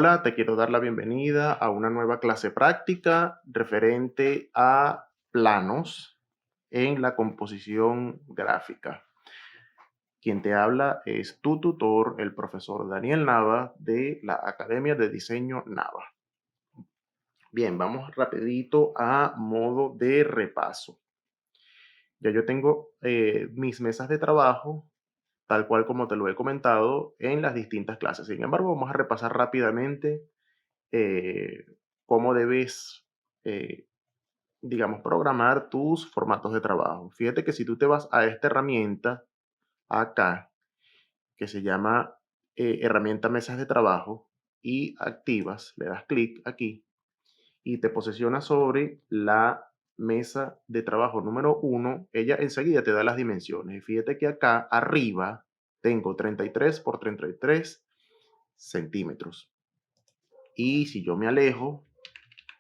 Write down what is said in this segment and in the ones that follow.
Hola, te quiero dar la bienvenida a una nueva clase práctica referente a planos en la composición gráfica. Quien te habla es tu tutor, el profesor Daniel Nava de la Academia de Diseño Nava. Bien, vamos rapidito a modo de repaso. Ya yo tengo mis mesas de trabajo, tal cual como te lo he comentado en las distintas clases. Sin embargo, vamos a repasar rápidamente eh, cómo debes, eh, digamos, programar tus formatos de trabajo. Fíjate que si tú te vas a esta herramienta acá, que se llama herramienta mesas de trabajo, y activas, le das clic aquí y te posicionas sobre la mesa de trabajo número 1, ella enseguida te da las dimensiones. Y fíjate que acá arriba tengo 33 por 33 centímetros. Y si yo me alejo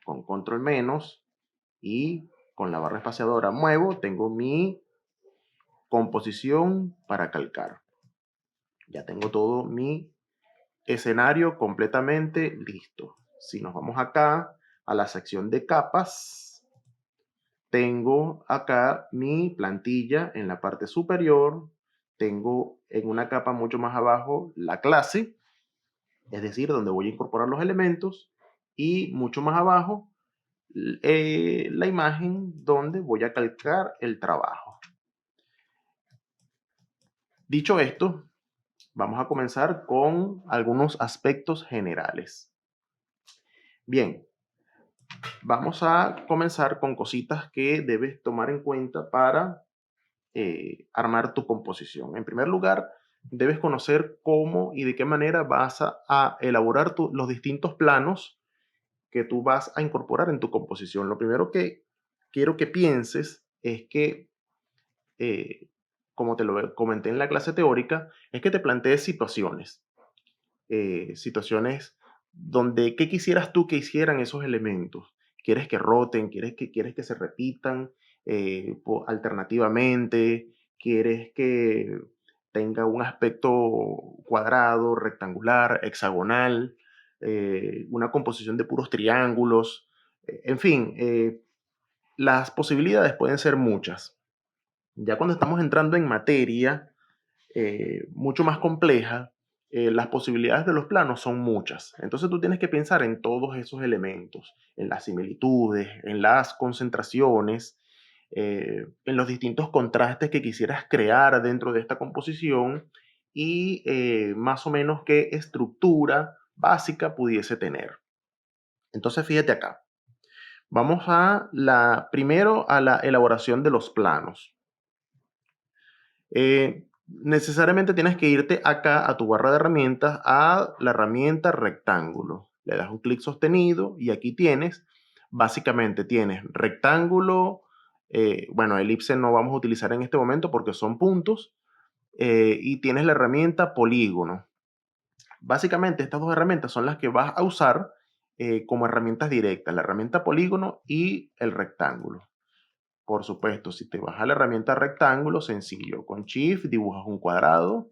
con control menos y con la barra espaciadora muevo, tengo mi composición para calcar. Ya tengo todo mi escenario completamente listo. Si nos vamos acá a la sección de capas, tengo acá mi plantilla en la parte superior, tengo en una capa mucho más abajo la clase, es decir, donde voy a incorporar los elementos, y mucho más abajo la imagen donde voy a calcar el trabajo. Dicho esto, vamos a comenzar con algunos aspectos generales. Bien, vamos a comenzar con cositas que debes tomar en cuenta para armar tu composición. En primer lugar, debes conocer cómo y de qué manera vas a elaborar los distintos planos que tú vas a incorporar en tu composición. Lo primero que quiero que pienses es que, eh, como te lo comenté en la clase teórica, es que te plantees situaciones. Situaciones donde, ¿qué quisieras tú que hicieran esos elementos? ¿Quieres que roten? ¿Quieres que se repitan alternativamente? ¿Quieres que tenga un aspecto cuadrado, rectangular, hexagonal, una composición de puros triángulos? En fin, las posibilidades pueden ser muchas. Ya cuando estamos entrando en materia mucho más compleja, las posibilidades de los planos son muchas. Entonces tú tienes que pensar en todos esos elementos, en las similitudes, en las concentraciones, en los distintos contrastes que quisieras crear dentro de esta composición y más o menos qué estructura básica pudiese tener. Entonces fíjate acá. Vamos primero a la elaboración de los planos. Necesariamente tienes que irte acá a tu barra de herramientas, a la herramienta rectángulo. Le das un clic sostenido y aquí básicamente tienes rectángulo, bueno, elipse no vamos a utilizar en este momento porque son puntos, y tienes la herramienta polígono. Básicamente estas dos herramientas son las que vas a usar como herramientas directas, la herramienta polígono y el rectángulo. Por supuesto, si te vas a la herramienta rectángulo, sencillo. Con Shift dibujas un cuadrado.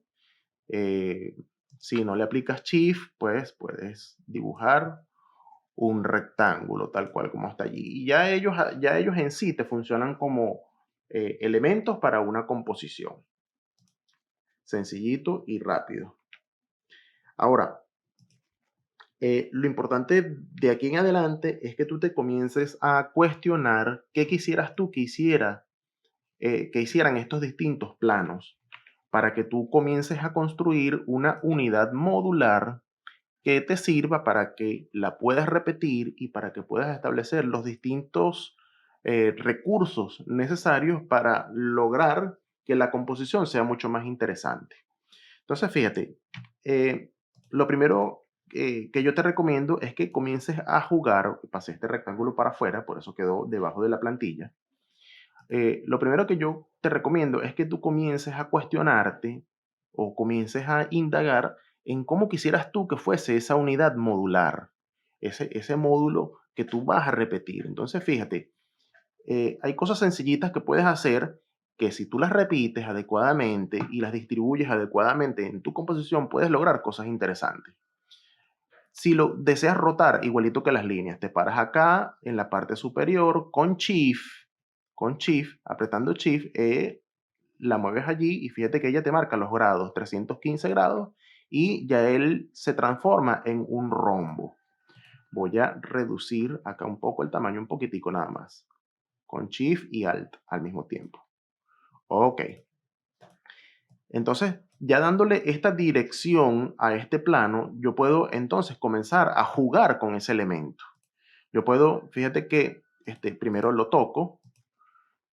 Eh, si no le aplicas Shift, pues puedes dibujar un rectángulo, tal cual como está allí. Y ya ellos en sí te funcionan como elementos para una composición. Sencillito y rápido. Ahora, lo importante de aquí en adelante es que tú te comiences a cuestionar qué quisieras tú que hicieran estos distintos planos para que tú comiences a construir una unidad modular que te sirva para que la puedas repetir y para que puedas establecer los distintos recursos necesarios para lograr que la composición sea mucho más interesante. Entonces, fíjate, lo primero que yo te recomiendo es que comiences a jugar, pasé este rectángulo para afuera, por eso quedó debajo de la plantilla. Lo primero que yo te recomiendo es que tú comiences a cuestionarte o comiences a indagar en cómo quisieras tú que fuese esa unidad modular, ese módulo que tú vas a repetir. Entonces, fíjate, hay cosas sencillitas que puedes hacer que si tú las repites adecuadamente y las distribuyes adecuadamente en tu composición, puedes lograr cosas interesantes. Si lo deseas rotar, igualito que las líneas, te paras acá en la parte superior con Shift, apretando Shift, la mueves allí y fíjate que ella te marca los grados, 315 grados, y ya él se transforma en un rombo. Voy a reducir acá un poco el tamaño, un poquitico nada más, con Shift y Alt al mismo tiempo. Ok. Entonces, ya dándole esta dirección a este plano, yo puedo entonces comenzar a jugar con ese elemento. Yo puedo, fíjate que primero lo toco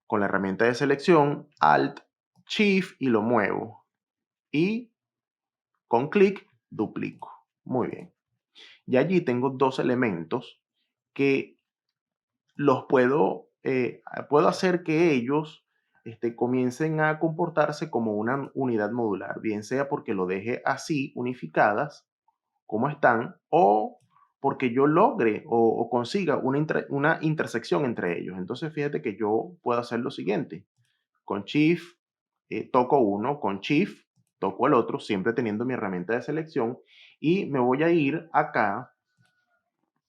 con la herramienta de selección, Alt, Shift y lo muevo. Y con clic duplico. Muy bien. Y allí tengo dos elementos que los puedo hacer que ellos comiencen a comportarse como una unidad modular, bien sea porque lo deje así, unificadas, como están, o porque yo logre o consiga una intersección entre ellos. Entonces, fíjate que yo puedo hacer lo siguiente. Con Shift, toco uno, con Shift, toco el otro, siempre teniendo mi herramienta de selección, y me voy a ir acá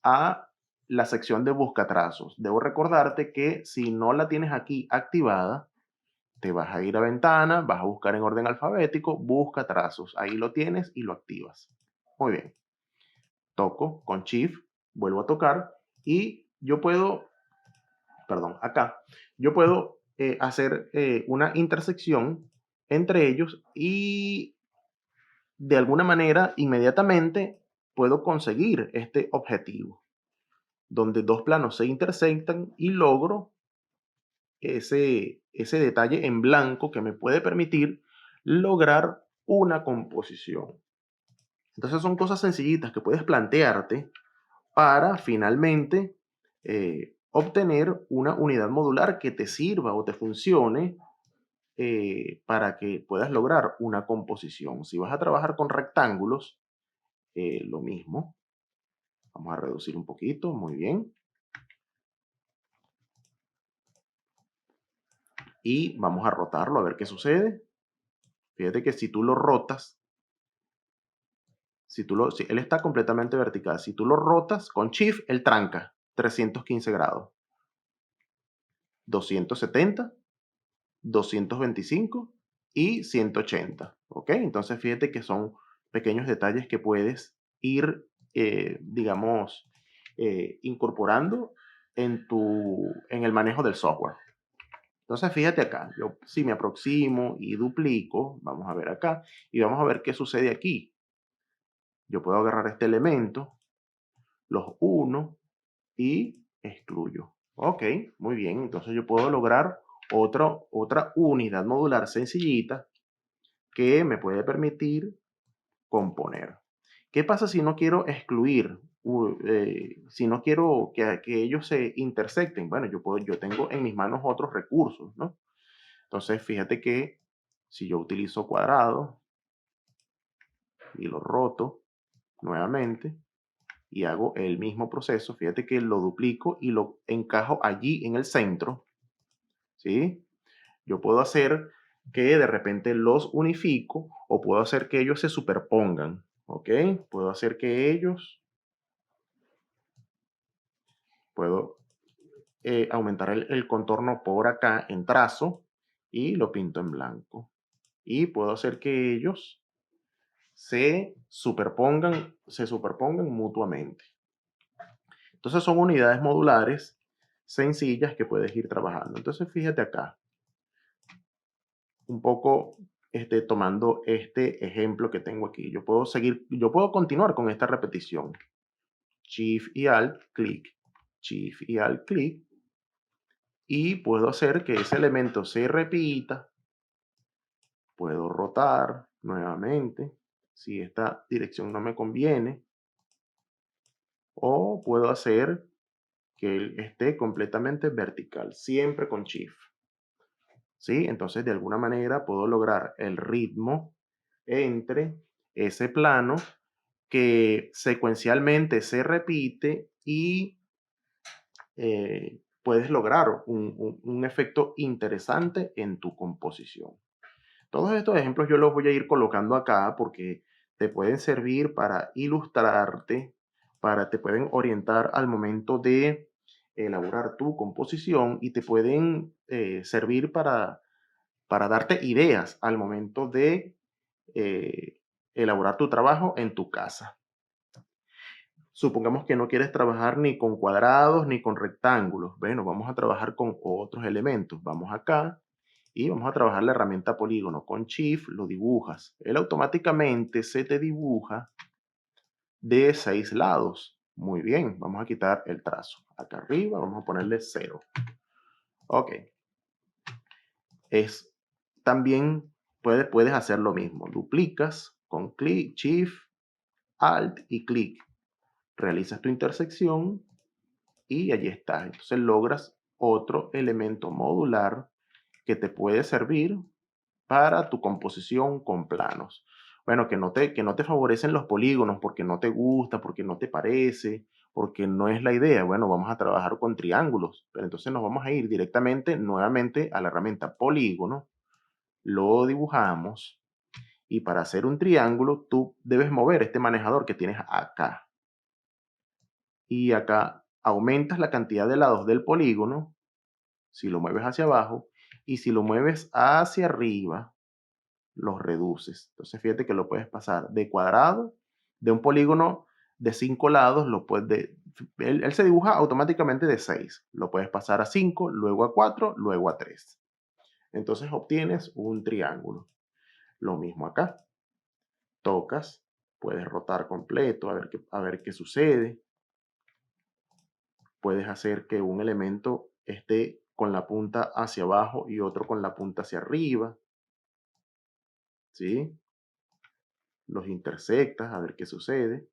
a la sección de busca trazos. Debo recordarte que si no la tienes aquí activada, te vas a ir a ventana, vas a buscar en orden alfabético, busca trazos. Ahí lo tienes y lo activas. Muy bien. Toco con Shift, vuelvo a tocar y yo puedo, perdón, acá, yo puedo hacer una intersección entre ellos y de alguna manera inmediatamente puedo conseguir este objetivo, donde dos planos se intersectan y logro ese detalle en blanco que me puede permitir lograr una composición. Entonces son cosas sencillitas que puedes plantearte para finalmente obtener una unidad modular que te sirva o te funcione para que puedas lograr una composición. Si vas a trabajar con rectángulos, lo mismo. Vamos a reducir un poquito, muy bien. Y vamos a rotarlo a ver qué sucede. Fíjate que si tú lo rotas, si él está completamente vertical. Si tú lo rotas con Shift, él tranca 315 grados. 270, 225 y 180. ¿Ok? Entonces fíjate que son pequeños detalles que puedes ir, digamos, incorporando en el manejo del software. Entonces fíjate acá, yo si me aproximo y duplico, vamos a ver acá, y vamos a ver qué sucede aquí. Yo puedo agarrar este elemento, los uno y excluyo. Ok, muy bien, entonces yo puedo lograr otra unidad modular sencillita que me puede permitir componer. ¿Qué pasa si no quiero excluir? Si no quiero que ellos se intersecten. Bueno, yo tengo en mis manos otros recursos, ¿no? Entonces, fíjate que si yo utilizo cuadrado y lo roto nuevamente y hago el mismo proceso, fíjate que lo duplico y lo encajo allí en el centro, ¿sí? Yo puedo hacer que de repente los unifico o puedo hacer que ellos se superpongan, ¿ok? Puedo hacer que ellos, puedo aumentar el contorno por acá en trazo y lo pinto en blanco. Y puedo hacer que ellos se superpongan mutuamente. Entonces son unidades modulares sencillas que puedes ir trabajando. Entonces fíjate acá, un poco tomando este ejemplo que tengo aquí. Yo puedo continuar con esta repetición. Shift y Alt, clic, Shift y Alt, clic, y puedo hacer que ese elemento se repita. Puedo rotar nuevamente si esta dirección no me conviene. O puedo hacer que él esté completamente vertical, siempre con Shift. ¿Sí? Entonces, de alguna manera puedo lograr el ritmo entre ese plano que secuencialmente se repite y puedes lograr un efecto interesante en tu composición. Todos estos ejemplos yo los voy a ir colocando acá porque te pueden servir para ilustrarte te pueden orientar al momento de elaborar tu composición y te pueden servir para darte ideas al momento de elaborar tu trabajo en tu casa. Supongamos que no quieres trabajar ni con cuadrados ni con rectángulos. Bueno, vamos a trabajar con otros elementos. Vamos acá y vamos a trabajar la herramienta polígono. Con Shift lo dibujas. Él automáticamente se te dibuja de 6 lados. Muy bien, vamos a quitar el trazo. Acá arriba vamos a ponerle 0. Ok. También puedes hacer lo mismo. Duplicas con clic, Shift, Alt y clic. Realizas tu intersección y allí está. Entonces logras otro elemento modular que te puede servir para tu composición con planos. Bueno, que no te favorecen los polígonos porque no te gusta, porque no te parece, porque no es la idea. Bueno, vamos a trabajar con triángulos, pero entonces nos vamos a ir directamente, nuevamente, a la herramienta polígono. Lo dibujamos y para hacer un triángulo tú debes mover este manejador que tienes acá. Y acá aumentas la cantidad de lados del polígono si lo mueves hacia abajo y si lo mueves hacia arriba los reduces. Entonces fíjate que lo puedes pasar de cuadrado, de un polígono de 5 lados, él se dibuja automáticamente de 6. Lo puedes pasar a 5, luego a 4, luego a 3. Entonces obtienes un triángulo. Lo mismo acá. Tocas, puedes rotar completo, a ver qué sucede. Puedes hacer que un elemento esté con la punta hacia abajo y otro con la punta hacia arriba. ¿Sí? Los intersectas, a ver qué sucede.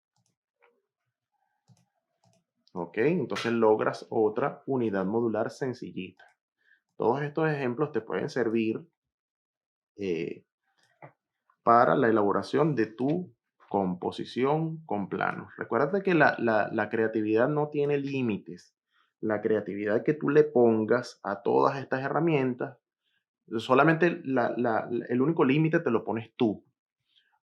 ¿Ok? Entonces logras otra unidad modular sencillita. Todos estos ejemplos te pueden servir eh, para la elaboración de tu composición con planos. Recuerda que la creatividad no tiene límites. La creatividad que tú le pongas a todas estas herramientas, solamente el único límite te lo pones tú.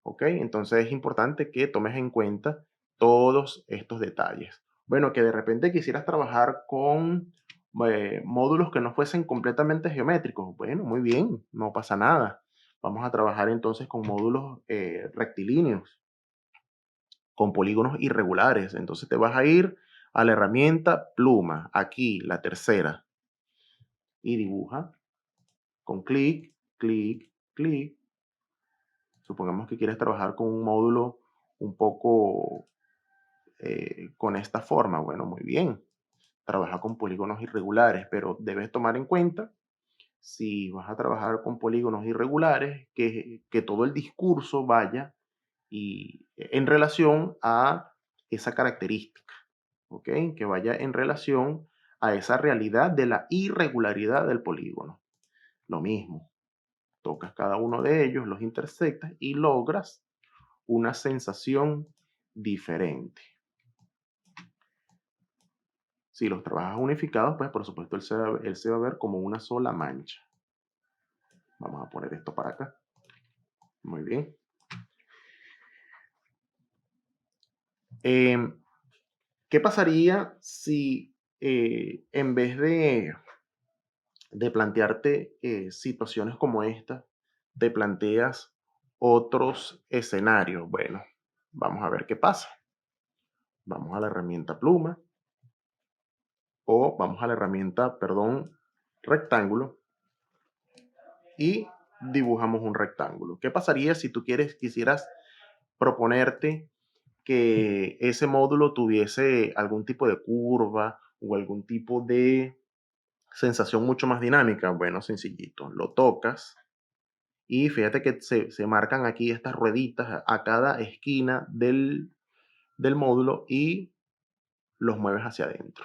¿Ok? Entonces es importante que tomes en cuenta todos estos detalles. Bueno, que de repente quisieras trabajar con módulos que no fuesen completamente geométricos. Bueno, muy bien, no pasa nada. Vamos a trabajar entonces con módulos rectilíneos, con polígonos irregulares. Entonces te vas a ir a la herramienta pluma, aquí, la tercera, y dibuja con clic, clic, clic. Supongamos que quieres trabajar con un módulo un poco con esta forma. Bueno, muy bien. Trabaja con polígonos irregulares, pero debes tomar en cuenta, si vas a trabajar con polígonos irregulares, que todo el discurso vaya en relación a esa característica, ¿ok? Que vaya en relación a esa realidad de la irregularidad del polígono. Lo mismo, tocas cada uno de ellos, los intersectas y logras una sensación diferente. Si los trabajas unificados, pues por supuesto él se va a ver como una sola mancha. Vamos a poner esto para acá. Muy bien. ¿Qué pasaría si en vez de plantearte situaciones como esta, te planteas otros escenarios? Bueno, vamos a ver qué pasa. Vamos a la herramienta pluma o vamos a la herramienta, perdón, rectángulo y dibujamos un rectángulo. ¿Qué pasaría si tú quisieras proponerte que ese módulo tuviese algún tipo de curva o algún tipo de sensación mucho más dinámica? Bueno, sencillito, lo tocas y fíjate que se marcan aquí estas rueditas a cada esquina del módulo y los mueves hacia adentro.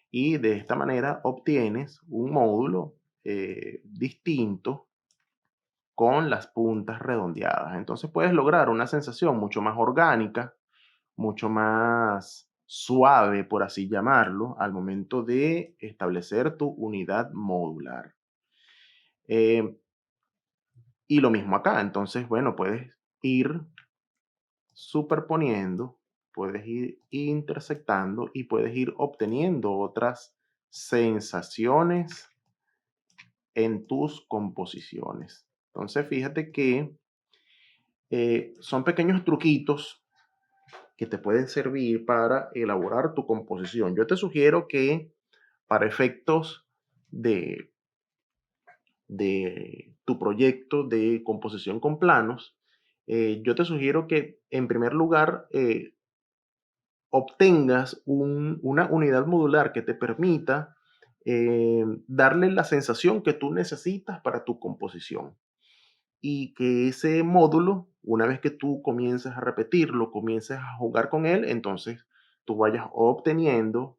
Y de esta manera obtienes un módulo distinto con las puntas redondeadas. Entonces puedes lograr una sensación mucho más orgánica, mucho más suave, por así llamarlo, al momento de establecer tu unidad modular. Y lo mismo acá. Entonces, bueno, puedes ir superponiendo, puedes ir intersectando y puedes ir obteniendo otras sensaciones en tus composiciones. Entonces, fíjate que son pequeños truquitos que te pueden servir para elaborar tu composición. Yo te sugiero que para efectos de, de tu proyecto de composición con planos, yo te sugiero que en primer lugar obtengas una unidad modular que te permita darle la sensación que tú necesitas para tu composición. Y que ese módulo, una vez que tú comiences a repetirlo, comiences a jugar con él, entonces tú vayas obteniendo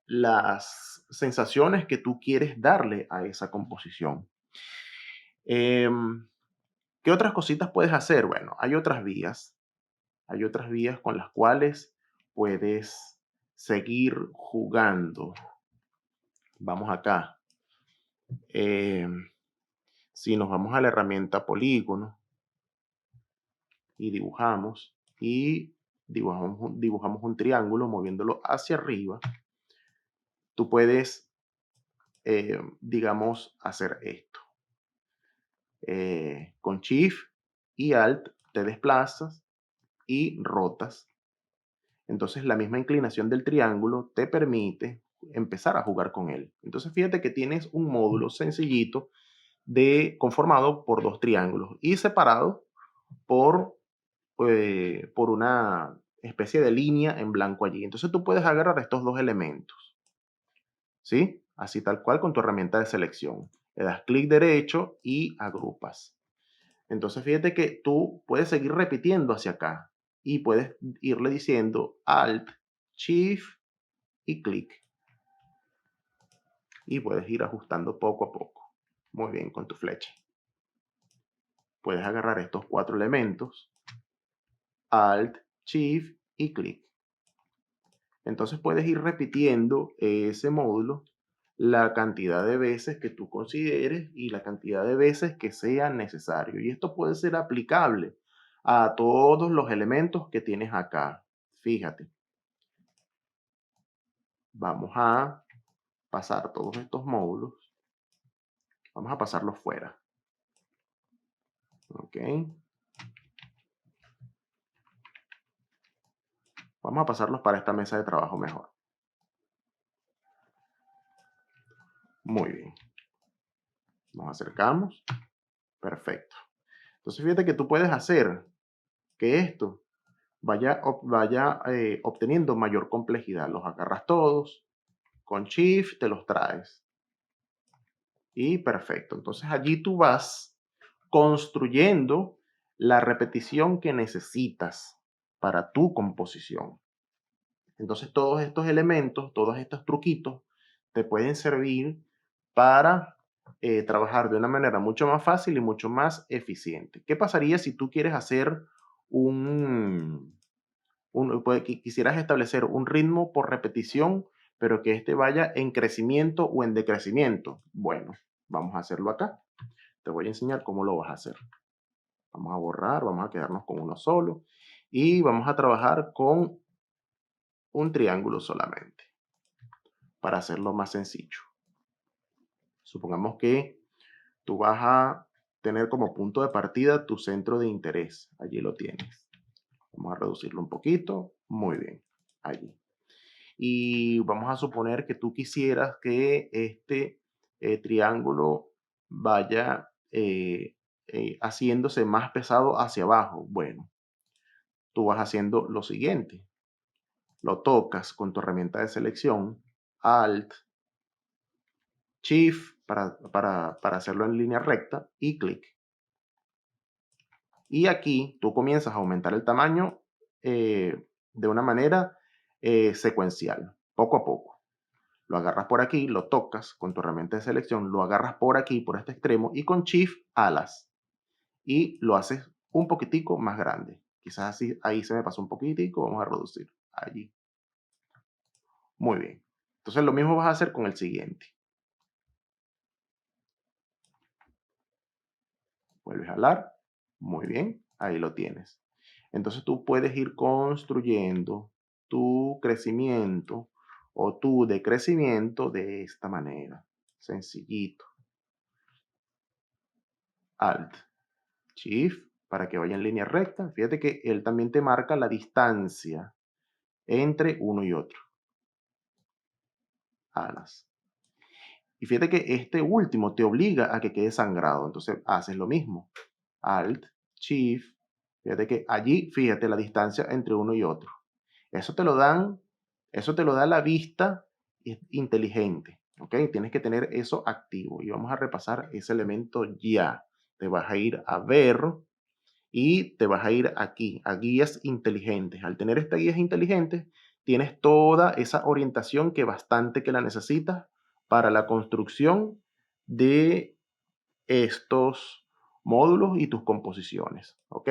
las sensaciones que tú quieres darle a esa composición. Em, ¿Qué otras cositas puedes hacer? Bueno, hay otras vías con las cuales puedes seguir jugando. Vamos acá. Si nos vamos a la herramienta polígono y dibujamos un triángulo moviéndolo hacia arriba, tú puedes, digamos, hacer esto. Con Shift y Alt te desplazas y rotas. Entonces la misma inclinación del triángulo te permite empezar a jugar con él. Entonces fíjate que tienes un módulo sencillito conformado por dos triángulos y separado por una especie de línea en blanco allí. Entonces tú puedes agarrar estos dos elementos, ¿sí? Así tal cual con tu herramienta de selección. Le das clic derecho y agrupas. Entonces fíjate que tú puedes seguir repitiendo hacia acá y puedes irle diciendo Alt, Shift y clic. Y puedes ir ajustando poco a poco. Muy bien, con tu flecha. Puedes agarrar estos cuatro elementos, Alt, Shift y clic. Entonces puedes ir repitiendo ese módulo la cantidad de veces que tú consideres y la cantidad de veces que sea necesario. Y esto puede ser aplicable a todos los elementos que tienes acá. Fíjate. Vamos a pasar todos estos módulos. Vamos a pasarlos fuera. Ok. Vamos a pasarlos para esta mesa de trabajo mejor. Muy bien. Nos acercamos. Perfecto. Entonces fíjate que tú puedes hacer que esto vaya obteniendo mayor complejidad. Los agarras todos, con Shift te los traes. Y perfecto. Entonces allí tú vas construyendo la repetición que necesitas para tu composición. Entonces todos estos elementos, todos estos truquitos te pueden servir para trabajar de una manera mucho más fácil y mucho más eficiente. ¿Qué pasaría si tú quieres hacer quisieras establecer un ritmo por repetición, pero que este vaya en crecimiento o en decrecimiento? Bueno, vamos a hacerlo acá. Te voy a enseñar cómo lo vas a hacer. Vamos a borrar, vamos a quedarnos con uno solo y vamos a trabajar con un triángulo solamente para hacerlo más sencillo. Supongamos que tú vas a tener como punto de partida tu centro de interés. Allí lo tienes. Vamos a reducirlo un poquito. Muy bien. Allí. Y vamos a suponer que tú quisieras que este triángulo vaya haciéndose más pesado hacia abajo. Bueno, tú vas haciendo lo siguiente. Lo tocas con tu herramienta de selección, Alt, Shift para hacerlo en línea recta y clic. Y aquí tú comienzas a aumentar el tamaño de una manera secuencial, poco a poco. Lo agarras por aquí, lo tocas con tu herramienta de selección, lo agarras por aquí, por este extremo, y con Shift alas. Y lo haces un poquitico más grande. Quizás así, ahí se me pasó un poquitico, vamos a reducir. Allí. Muy bien. Entonces lo mismo vas a hacer con el siguiente. Vuelves a jalar. Muy bien. Ahí lo tienes. Entonces tú puedes ir construyendo tu crecimiento o tu decrecimiento de esta manera. Sencillito. Alt, Shift, para que vaya en línea recta. Fíjate que él también te marca la distancia entre uno y otro. Alas. Y fíjate que este último te obliga a que quede sangrado. Entonces haces lo mismo. Alt, Shift. Fíjate que allí, fíjate la distancia entre uno y otro. Eso te lo da la vista inteligente. ¿Ok? Tienes que tener eso activo. Y vamos a repasar ese elemento ya. Te vas a ir a ver y te vas a ir aquí, a guías inteligentes. Al tener estas guías inteligentes, tienes toda esa orientación que bastante que la necesitas para la construcción de estos módulos y tus composiciones. ¿Ok?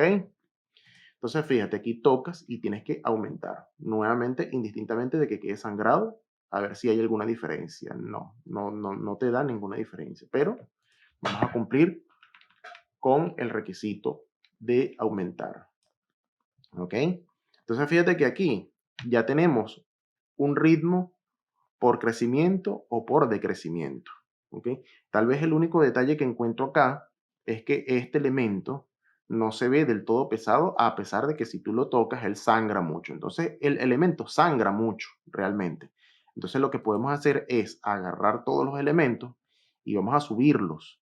Entonces, fíjate, aquí tocas y tienes que aumentar. Nuevamente, indistintamente de que quede sangrado, a ver si hay alguna diferencia. No te da ninguna diferencia, pero vamos a cumplir con el requisito de aumentar. ¿Ok? Entonces, fíjate que aquí ya tenemos un ritmo por crecimiento o por decrecimiento. ¿Ok? Tal vez el único detalle que encuentro acá es que este elemento no se ve del todo pesado, a pesar de que si tú lo tocas, él sangra mucho. Entonces, el elemento sangra mucho realmente. Entonces, lo que podemos hacer es agarrar todos los elementos y vamos a subirlos.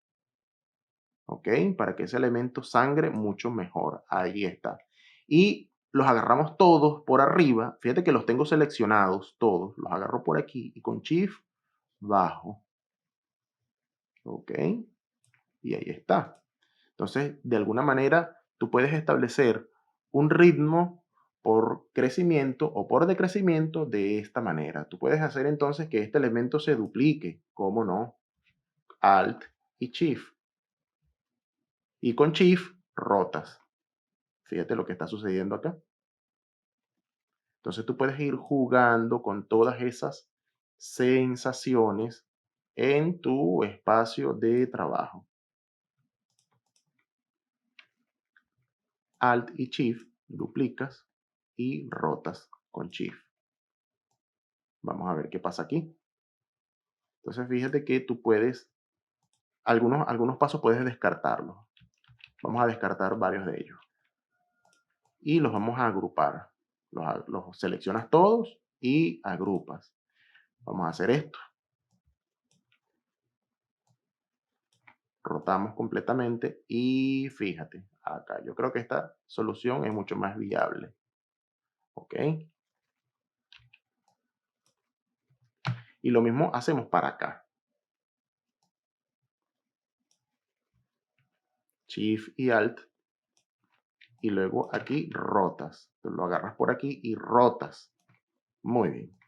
¿Ok? Para que ese elemento sangre mucho mejor. Ahí está. Y los agarramos todos por arriba. Fíjate que los tengo seleccionados todos. Los agarro por aquí y con Shift bajo. ¿Ok? Y ahí está. Entonces, de alguna manera, tú puedes establecer un ritmo por crecimiento o por decrecimiento de esta manera. Tú puedes hacer entonces que este elemento se duplique. ¿Cómo no? Alt y Shift. Y con Shift rotas. Fíjate lo que está sucediendo acá. Entonces tú puedes ir jugando con todas esas sensaciones en tu espacio de trabajo. Alt y Shift, duplicas y rotas con Shift. Vamos a ver qué pasa aquí. Entonces fíjate que tú puedes, algunos pasos puedes descartarlos. Vamos a descartar varios de ellos. Y los vamos a agrupar. Los seleccionas todos y agrupas. Vamos a hacer esto. Rotamos completamente y fíjate, acá yo creo que esta solución es mucho más viable. ¿Ok? Y lo mismo hacemos para acá. Shift y Alt. Y luego aquí rotas. Te lo agarras por aquí y rotas. Muy bien.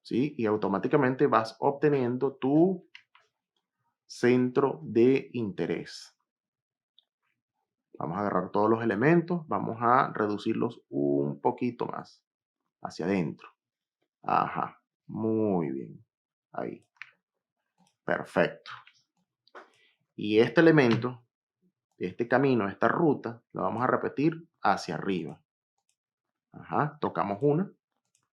¿Sí? Y automáticamente vas obteniendo tu centro de interés. Vamos a agarrar todos los elementos. Vamos a reducirlos un poquito más. Hacia adentro. Ajá. Muy bien. Ahí. Perfecto. Y este elemento, este camino, esta ruta, lo vamos a repetir hacia arriba. Ajá, tocamos una.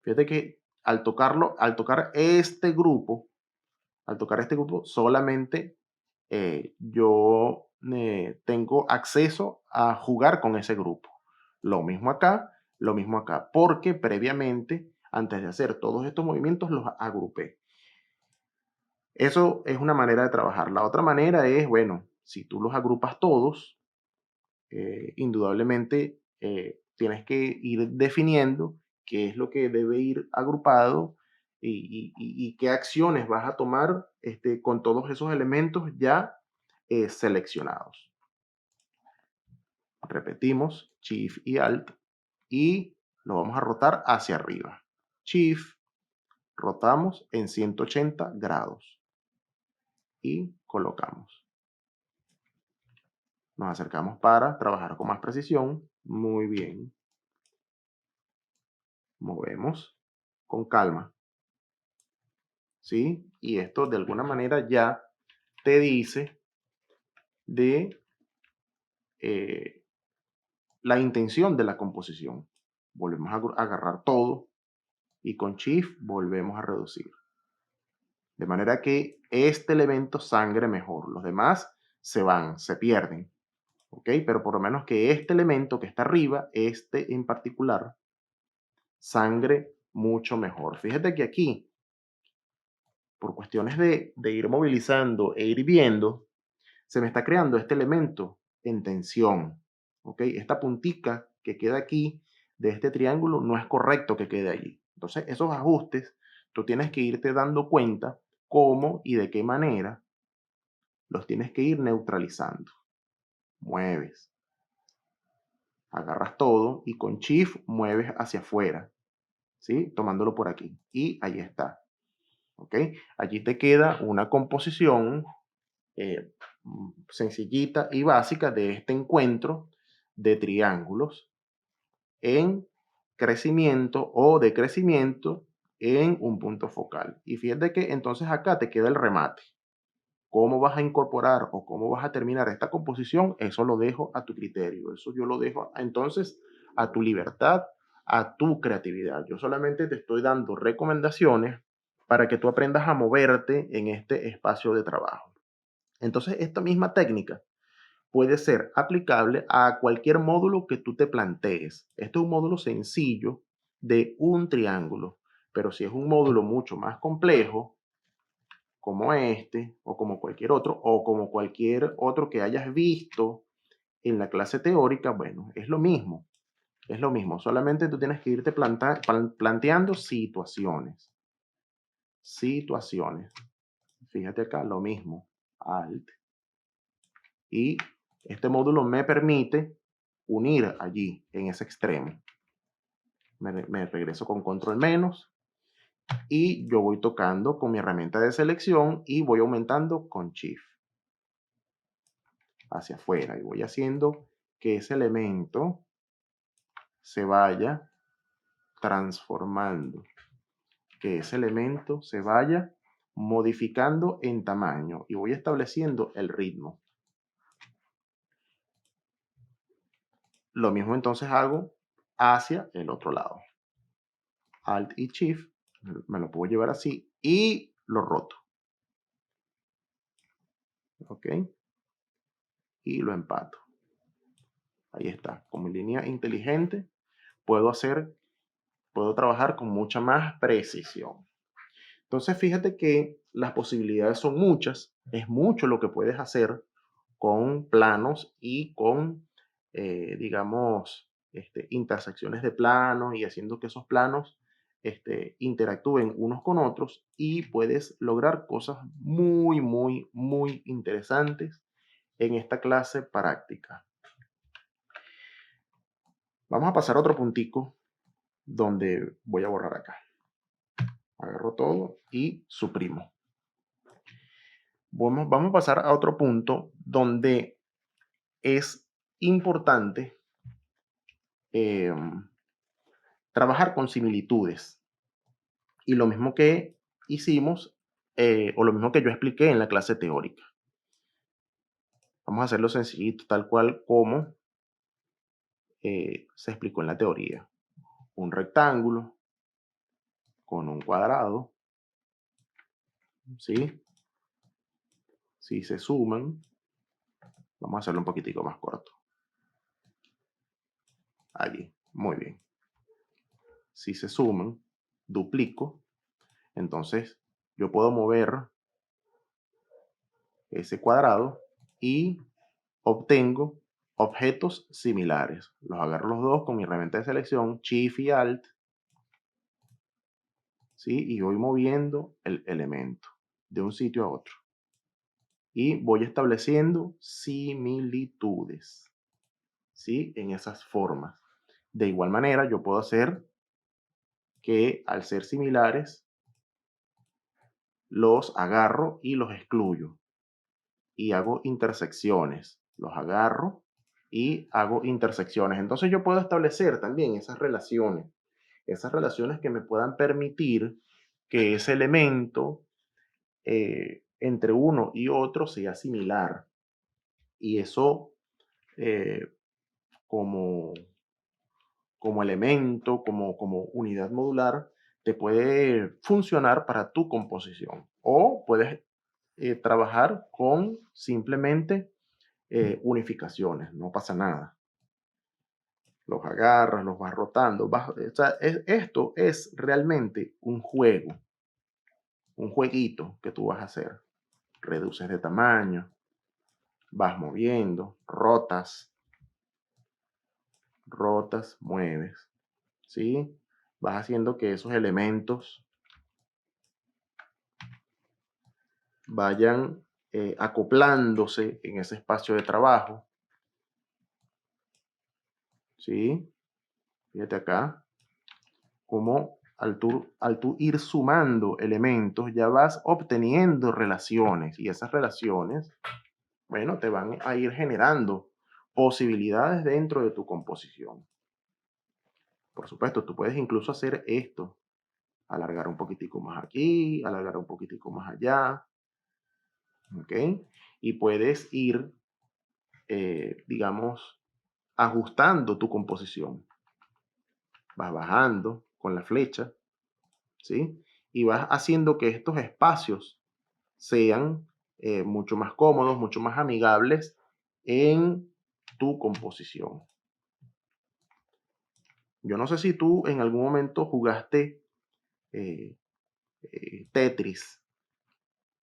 Fíjate que al tocarlo, al tocar este grupo, solamente yo tengo acceso a jugar con ese grupo. Lo mismo acá, porque previamente, antes de hacer todos estos movimientos, los agrupé. Eso es una manera de trabajar. La otra manera es, bueno, si tú los agrupas todos, indudablemente tienes que ir definiendo qué es lo que debe ir agrupado y qué acciones vas a tomar con todos esos elementos ya seleccionados. Repetimos, Shift y Alt, y lo vamos a rotar hacia arriba. Shift, rotamos en 180 grados y colocamos. Nos acercamos para trabajar con más precisión. Muy bien. Movemos con calma. ¿Sí? Y esto de alguna manera ya te dice de la intención de la composición. Volvemos a agarrar todo y con Shift volvemos a reducir. De manera que este elemento sangre mejor. Los demás se van, se pierden. ¿Ok? Pero por lo menos que este elemento que está arriba, este en particular, sangre mucho mejor. Fíjate que aquí, por cuestiones de ir movilizando e ir viendo, se me está creando este elemento en tensión. ¿Ok? Esta puntica que queda aquí de este triángulo no es correcto que quede allí. Entonces, esos ajustes, tú tienes que irte dando cuenta cómo y de qué manera los tienes que ir neutralizando. Mueves, agarras todo y con Shift mueves hacia afuera, ¿sí? Tomándolo por aquí. Y ahí está. ¿Ok? Allí te queda una composición sencillita y básica de este encuentro de triángulos en crecimiento o decrecimiento en un punto focal. Y fíjate que entonces acá te queda el remate. ¿Cómo vas a incorporar o cómo vas a terminar esta composición? Eso lo dejo a tu criterio. Eso yo lo dejo entonces a tu libertad, a tu creatividad. Yo solamente te estoy dando recomendaciones para que tú aprendas a moverte en este espacio de trabajo. Entonces, esta misma técnica puede ser aplicable a cualquier módulo que tú te plantees. Este es un módulo sencillo de un triángulo, pero si es un módulo mucho más complejo, como este, o como cualquier otro, o como cualquier otro que hayas visto en la clase teórica, bueno, es lo mismo. Es lo mismo, solamente tú tienes que irte planteando situaciones. Situaciones. Fíjate acá, lo mismo. Alt. Y este módulo me permite unir allí, en ese extremo. Me regreso con control menos y yo voy tocando con mi herramienta de selección y voy aumentando con Shift hacia afuera y voy haciendo que ese elemento se vaya transformando, que ese elemento se vaya modificando en tamaño y voy estableciendo el ritmo. Lo mismo entonces hago hacia el otro lado. Alt y Shift, me lo puedo llevar así y lo roto. ¿Ok? Y lo empato. Ahí está. Con mi línea inteligente puedo trabajar con mucha más precisión. Entonces, fíjate que las posibilidades son muchas, es mucho lo que puedes hacer con planos y con, digamos, intersecciones de planos y haciendo que esos planos interactúen unos con otros y puedes lograr cosas muy, muy, muy interesantes en esta clase práctica. Vamos a pasar a otro puntico donde voy a borrar acá. Agarro todo y suprimo. Vamos a pasar a otro punto donde es importante trabajar con similitudes. Y lo mismo que hicimos, o lo mismo que yo expliqué en la clase teórica. Vamos a hacerlo sencillito, tal cual como se explicó en la teoría. Un rectángulo con un cuadrado, ¿sí? Si se suman, vamos a hacerlo un poquitico más corto. Allí, muy bien. Si se suman, duplico, entonces yo puedo mover ese cuadrado y obtengo objetos similares. Los agarro los dos con mi herramienta de selección, Shift y Alt, ¿sí? Y voy moviendo el elemento de un sitio a otro. Y voy estableciendo similitudes, ¿sí? En esas formas. De igual manera, yo puedo hacer que al ser similares, los agarro y los excluyo. Y hago intersecciones. Los agarro y hago intersecciones. Entonces yo puedo establecer también esas relaciones que me puedan permitir que ese elemento entre uno y otro sea similar. Y eso como, como elemento, como unidad modular, te puede funcionar para tu composición. O puedes trabajar con simplemente unificaciones, no pasa nada. Los agarras, los vas rotando. O sea, esto es realmente un juego, un jueguito que tú vas a hacer. Reduces de tamaño, vas moviendo, rotas, mueves, ¿sí? Vas haciendo que esos elementos vayan acoplándose en ese espacio de trabajo, ¿sí? Fíjate acá, como al tú ir sumando elementos, ya vas obteniendo relaciones y esas relaciones, bueno, te van a ir generando posibilidades dentro de tu composición. Por supuesto, tú puedes incluso hacer esto, alargar un poquitico más aquí, alargar un poquitico más allá, ¿ok? Y puedes ir, digamos, ajustando tu composición. Vas bajando con la flecha, ¿sí? Y vas haciendo que estos espacios sean mucho más cómodos, mucho más amigables en tu composición. Yo no sé si tú en algún momento jugaste eh, Tetris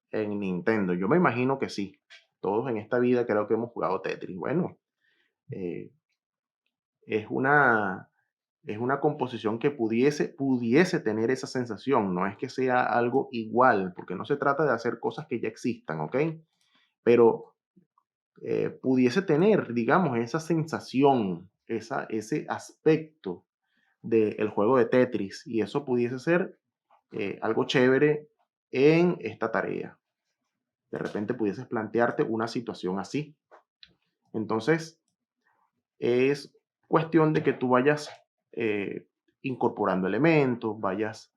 en Nintendo. Yo me imagino que sí. Todos en esta vida creo que hemos jugado Tetris. Bueno, eh, es es una composición que pudiese tener esa sensación. No es que sea algo igual, porque no se trata de hacer cosas que ya existan, ¿ok? Pero pudiese tener, digamos, esa sensación, ese aspecto del juego de Tetris, y eso pudiese ser algo chévere en esta tarea. De repente pudieses plantearte una situación así. Entonces, es cuestión de que tú vayas incorporando elementos, vayas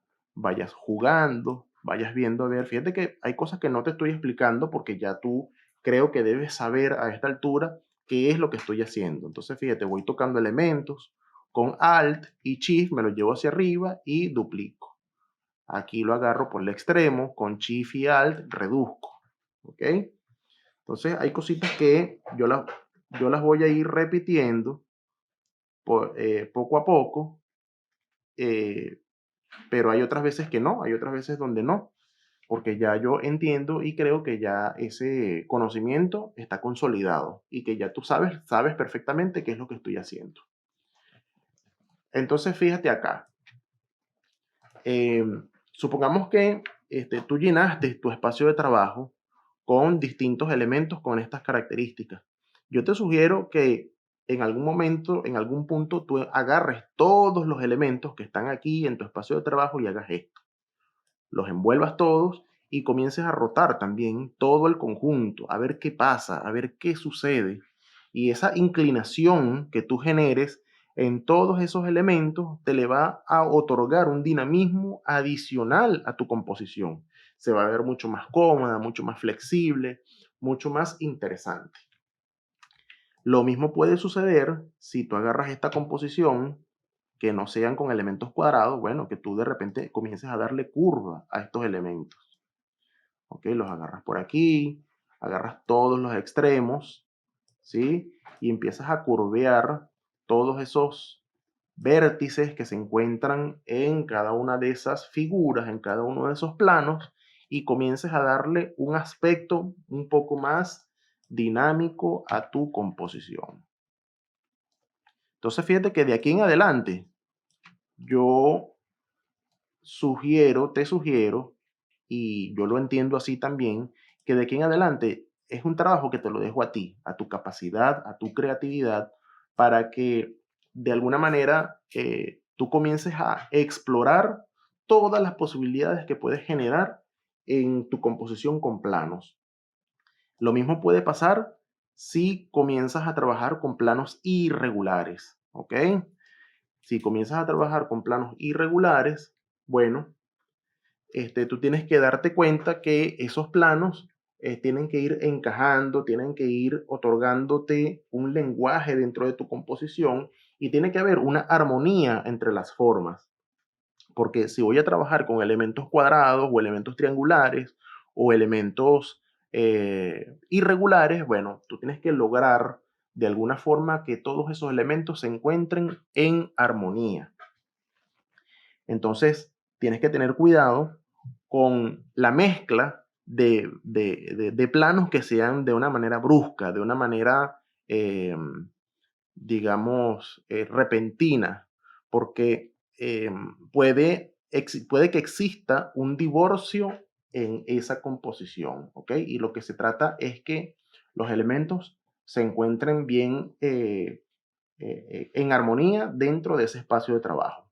jugando, vayas viendo, a ver, fíjate que hay cosas que no te estoy explicando porque ya tú creo que debes saber a esta altura qué es lo que estoy haciendo. Entonces, fíjate, voy tocando elementos, con Alt y Shift me lo llevo hacia arriba y duplico. Aquí lo agarro por el extremo, con Shift y Alt reduzco. ¿Ok? Entonces hay cositas que yo las voy a ir repitiendo poco a poco, eh, pero hay otras veces que no, hay otras veces donde no, porque ya yo entiendo y creo que ya ese conocimiento está consolidado y que ya tú sabes perfectamente qué es lo que estoy haciendo. Entonces fíjate acá, eh, supongamos que tú llenaste tu espacio de trabajo con distintos elementos con estas características. Yo te sugiero que en algún momento, en algún punto, tú agarres todos los elementos que están aquí en tu espacio de trabajo y hagas esto. Los envuelvas todos y comiences a rotar también todo el conjunto, a ver qué pasa, a ver qué sucede. Y esa inclinación que tú generes en todos esos elementos te le va a otorgar un dinamismo adicional a tu composición. Se va a ver mucho más cómoda, mucho más flexible, mucho más interesante. Lo mismo puede suceder si tú agarras esta composición que no sean con elementos cuadrados, bueno, que tú de repente comiences a darle curva a estos elementos. ¿Ok? Los agarras por aquí, agarras todos los extremos, ¿sí? Y empiezas a curvear todos esos vértices que se encuentran en cada una de esas figuras, en cada uno de esos planos, y comiences a darle un aspecto un poco más dinámico a tu composición. Entonces, fíjate que de aquí en adelante, yo te sugiero, y yo lo entiendo así también, que de aquí en adelante es un trabajo que te lo dejo a ti, a tu capacidad, a tu creatividad, para que de alguna manera tú comiences a explorar todas las posibilidades que puedes generar en tu composición con planos. Lo mismo puede pasar si comienzas a trabajar con planos irregulares, ¿ok? Si comienzas a trabajar con planos irregulares, bueno, tú tienes que darte cuenta que esos planos tienen que ir encajando, tienen que ir otorgándote un lenguaje dentro de tu composición y tiene que haber una armonía entre las formas. Porque si voy a trabajar con elementos cuadrados o elementos triangulares o elementos irregulares, bueno, tú tienes que lograr de alguna forma que todos esos elementos se encuentren en armonía. Entonces, tienes que tener cuidado con la mezcla de planos que sean de una manera brusca, de una manera, digamos, repentina, porque puede que exista un divorcio en esa composición, ¿ok? Y lo que se trata es que los elementos se encuentren bien en armonía dentro de ese espacio de trabajo.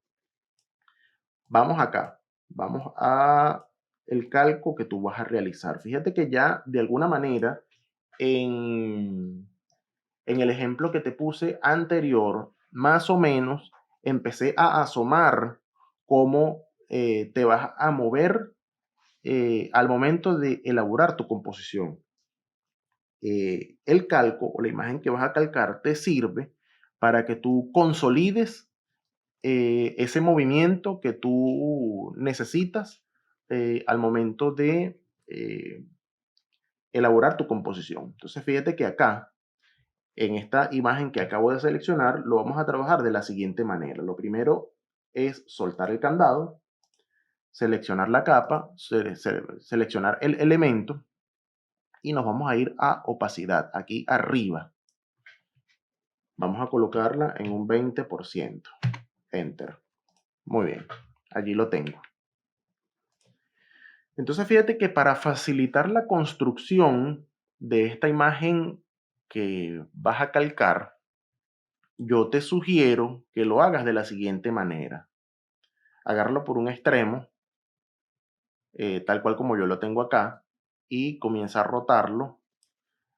Vamos acá, vamos a el calco que tú vas a realizar. Fíjate que ya de alguna manera en el ejemplo que te puse anterior, más o menos empecé a asomar cómo te vas a mover al momento de elaborar tu composición. El calco o la imagen que vas a calcar te sirve para que tú consolides ese movimiento que tú necesitas al momento de elaborar tu composición. Entonces, fíjate que acá, en esta imagen que acabo de seleccionar, lo vamos a trabajar de la siguiente manera. Lo primero es soltar el candado, seleccionar la capa, seleccionar el elemento y nos vamos a ir a opacidad, aquí arriba. Vamos a colocarla en un 20%. Enter. Muy bien, allí lo tengo. Entonces fíjate que para facilitar la construcción de esta imagen que vas a calcar, yo te sugiero que lo hagas de la siguiente manera. Agárralo por un extremo, tal cual como yo lo tengo acá, y comienza a rotarlo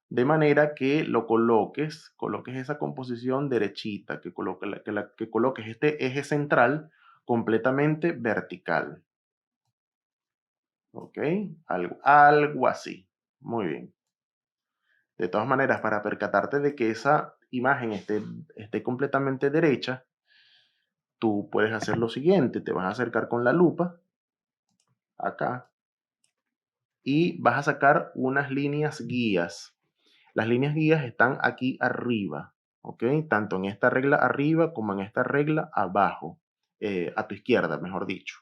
de manera que lo coloques esa composición derechita, que coloques este eje central completamente vertical. ¿Ok? Algo así. Muy bien. De todas maneras, para percatarte de que esa imagen esté completamente derecha, tú puedes hacer lo siguiente. Te vas a acercar con la lupa, acá, y vas a sacar unas líneas guías. Las líneas guías están aquí arriba, ¿ok? Tanto en esta regla arriba como en esta regla abajo, a tu izquierda, mejor dicho.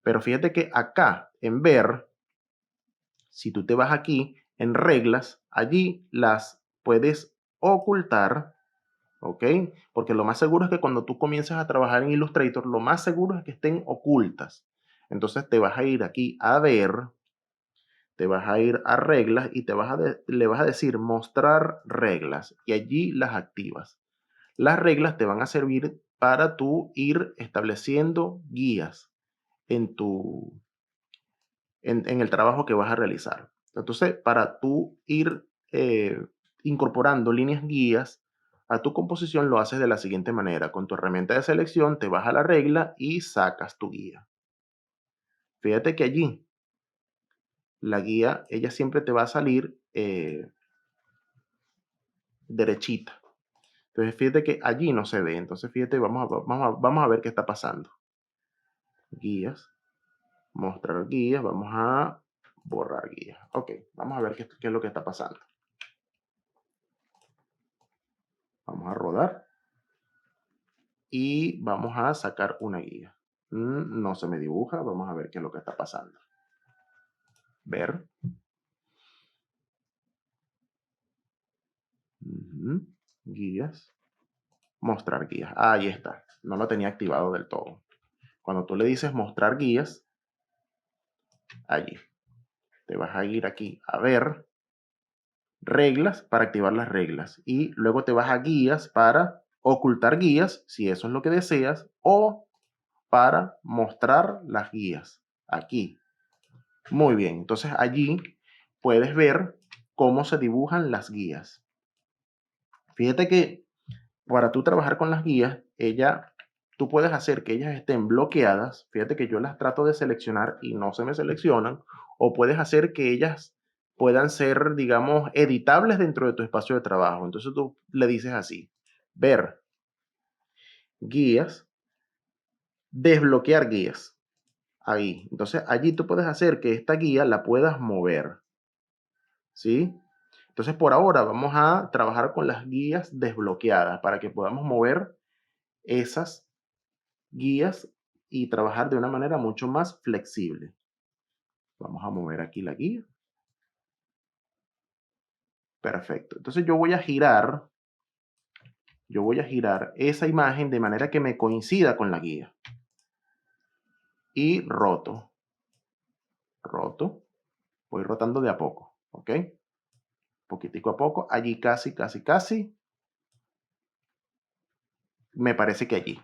Pero fíjate que acá, en ver, si tú te vas aquí, en reglas, allí las puedes ocultar, ¿ok? Porque lo más seguro es que cuando tú comiences a trabajar en Illustrator, lo más seguro es que estén ocultas. Entonces te vas a ir aquí a ver, te vas a ir a reglas y le vas a decir mostrar reglas y allí las activas. Las reglas te van a servir para tú ir estableciendo guías en en el trabajo que vas a realizar. Entonces, para tú ir incorporando líneas guías a tu composición, lo haces de la siguiente manera. Con tu herramienta de selección, te vas a la regla y sacas tu guía. Fíjate que allí la guía, ella siempre te va a salir derechita. Entonces, fíjate que allí no se ve. Entonces, fíjate, vamos a ver qué está pasando. Guías, mostrar guías, vamos a borrar guías. Ok, vamos a ver qué es lo que está pasando. Vamos a rodar y vamos a sacar una guía. No se me dibuja, vamos a ver qué es lo que está pasando. Ver. Guías. Mostrar guías. Ahí está. No lo tenía activado del todo. Cuando tú le dices mostrar guías, allí. Te vas a ir aquí a ver reglas para activar las reglas. Y luego te vas a guías para ocultar guías, si eso es lo que deseas, o para mostrar las guías. Aquí. Muy bien. Entonces allí puedes ver cómo se dibujan las guías. Fíjate que para tú trabajar con las guías, tú puedes hacer que ellas estén bloqueadas. Fíjate que yo las trato de seleccionar y no se me seleccionan. O puedes hacer que ellas puedan ser, digamos, editables dentro de tu espacio de trabajo. Entonces tú le dices así, ver guías, desbloquear guías. Ahí. Entonces allí tú puedes hacer que esta guía la puedas mover. ¿Sí? Entonces por ahora vamos a trabajar con las guías desbloqueadas para que podamos mover esas guías y trabajar de una manera mucho más flexible. Vamos a mover aquí la guía. Perfecto. Entonces yo voy a girar esa imagen de manera que me coincida con la guía. Y roto. Voy rotando de a poco, ¿ok? Poquitico a poco. Allí casi. Me parece que allí.